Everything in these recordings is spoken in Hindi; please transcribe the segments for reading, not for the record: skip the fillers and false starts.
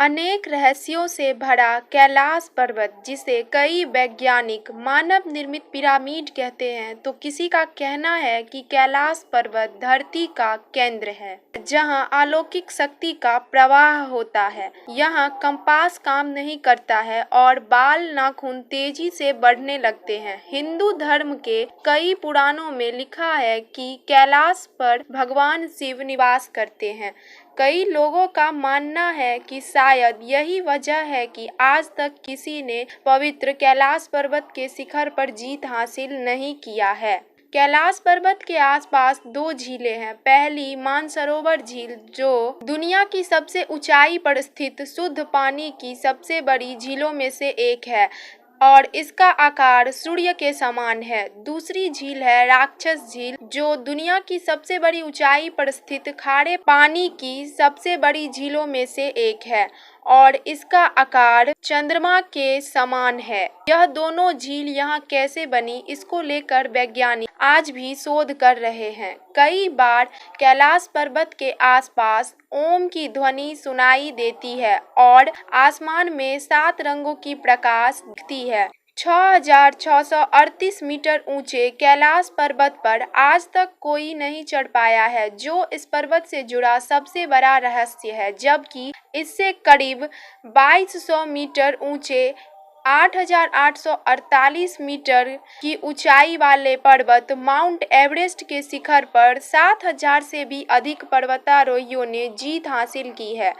अनेक रहस्यों से भरा कैलाश पर्वत, जिसे कई वैज्ञानिक मानव निर्मित पिरामिड कहते हैं, तो किसी का कहना है कि कैलाश पर्वत धरती का केंद्र है, जहां अलौकिक शक्ति का प्रवाह होता है। यहां कंपास काम नहीं करता है और बाल नाखून तेजी से बढ़ने लगते हैं। हिंदू धर्म के कई पुराणों में लिखा है कि कैलाश पर भगवान शिव निवास करते हैं। कई लोगों का मानना है कि शायद यही वजह है कि आज तक किसी ने पवित्र कैलाश पर्वत के शिखर पर जीत हासिल नहीं किया है। कैलाश पर्वत के आसपास दो झीलें हैं। पहली मानसरोवर झील, जो दुनिया की सबसे ऊंचाई पर स्थित शुद्ध पानी की सबसे बड़ी झीलों में से एक है और इसका आकार सूर्य के समान है। दूसरी झील है राक्षस झील, जो दुनिया की सबसे बड़ी ऊंचाई पर स्थित खारे पानी की सबसे बड़ी झीलों में से एक है और इसका आकार चंद्रमा के समान है। यह दोनों झील यहाँ कैसे बनी, इसको लेकर वैज्ञानिक आज भी शोध कर रहे हैं। कई बार कैलाश पर्वत के आसपास ओम की ध्वनि सुनाई देती है और आसमान में 7 रंगों की प्रकाश दिखती है। 6,638 मीटर ऊंचे कैलाश पर्वत पर आज तक कोई नहीं चढ़ पाया है, जो इस पर्वत से जुड़ा सबसे बड़ा रहस्य है। जबकि इससे करीब 2,200 मीटर ऊंचे 8,848 मीटर की ऊंचाई वाले पर्वत माउंट एवरेस्ट के शिखर पर 7,000 से भी अधिक पर्वतारोहियों ने जीत हासिल की है।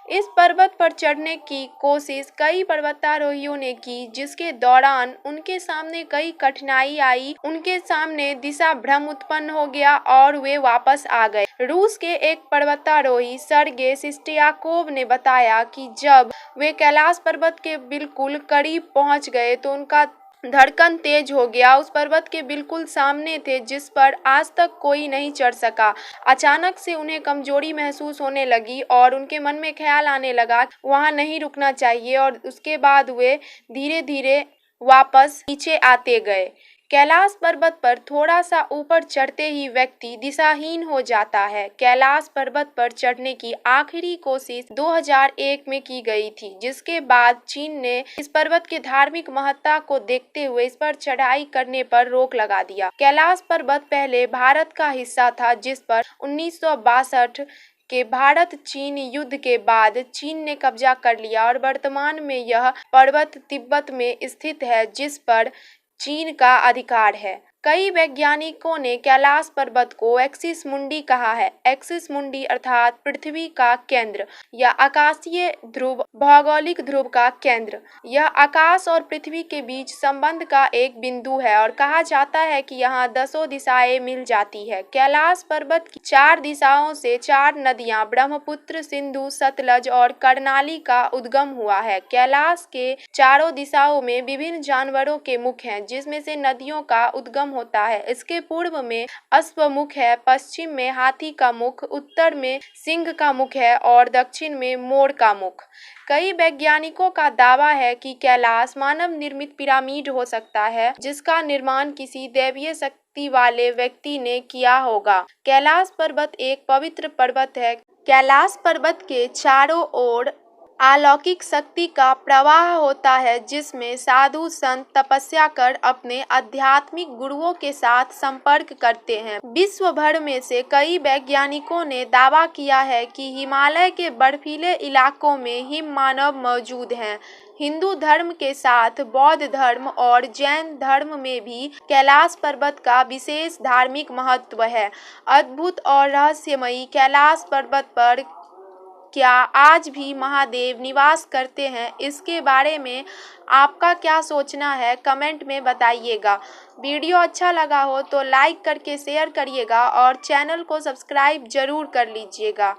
इस पर्वत पर चढ़ने की कोशिश कई पर्वतारोहियों ने की, जिसके दौरान उनके सामने कई कठिनाई आई। उनके सामने दिशा भ्रम उत्पन्न हो गया और वे वापस आ गए। रूस के एक पर्वतारोही सर्गे सिस्टियाकोव ने बताया कि जब वे कैलाश पर्वत के बिल्कुल करीब पहुंच गए तो उनका धड़कन तेज हो गया। उस पर्वत के बिल्कुल सामने थे, जिस पर आज तक कोई नहीं चढ़ सका। अचानक से उन्हें कमजोरी महसूस होने लगी और उनके मन में ख्याल आने लगा वहां नहीं रुकना चाहिए और उसके बाद वे धीरे धीरे वापस नीचे आते गए। कैलाश पर्वत पर थोड़ा सा ऊपर चढ़ते ही व्यक्ति दिशाहीन हो जाता है। कैलाश पर्वत पर चढ़ने की आखिरी कोशिश 2001 में की गई थी, जिसके बाद चीन ने इस पर्वत के धार्मिक महत्ता को देखते हुए इस पर चढ़ाई करने पर रोक लगा दिया। कैलाश पर्वत पहले भारत का हिस्सा था, जिस पर 1962 के भारत चीन युद्ध के बाद चीन ने कब्जा कर लिया और वर्तमान में यह पर्वत तिब्बत में स्थित है, जिस पर चीन का अधिकार है। कई वैज्ञानिकों ने कैलाश पर्वत को एक्सिस मुंडी कहा है। एक्सिस मुंडी अर्थात पृथ्वी का केंद्र या आकाशीय ध्रुव, भौगोलिक ध्रुव का केंद्र। यह आकाश और पृथ्वी के बीच संबंध का एक बिंदु है और कहा जाता है कि यहाँ 10 दिशाएं मिल जाती है। कैलाश पर्वत की 4 दिशाओं से 4 नदियाँ ब्रह्मपुत्र, सिंधु, सतलज और कर्णाली का उद्गम हुआ है। कैलाश के चारों दिशाओं में विभिन्न जानवरों के मुख हैं, जिसमें से नदियों का उद्गम होता है। इसके पूर्व में अश्व मुख है, पश्चिम में हाथी का मुख, उत्तर में सिंह का मुख है और दक्षिण में मोर का मुख। कई वैज्ञानिकों का दावा है कि कैलाश मानव निर्मित पिरामिड हो सकता है, जिसका निर्माण किसी दैवीय शक्ति वाले व्यक्ति ने किया होगा। कैलाश पर्वत एक पवित्र पर्वत है। कैलाश पर्वत के चारों ओर अलौकिक शक्ति का प्रवाह होता है, जिसमें साधु संत तपस्या कर अपने आध्यात्मिक गुरुओं के साथ संपर्क करते हैं। विश्व भर में से कई वैज्ञानिकों ने दावा किया है कि हिमालय के बर्फीले इलाकों में हिम मानव मौजूद हैं। हिंदू धर्म के साथ बौद्ध धर्म और जैन धर्म में भी कैलाश पर्वत का विशेष धार्मिक महत्व है। अद्भुत और रहस्यमयी कैलाश पर्वत पर क्या आज भी महादेव निवास करते हैं, इसके बारे में आपका क्या सोचना है, कमेंट में बताइएगा। वीडियो अच्छा लगा हो तो लाइक करके शेयर करिएगा और चैनल को सब्सक्राइब जरूर कर लीजिएगा।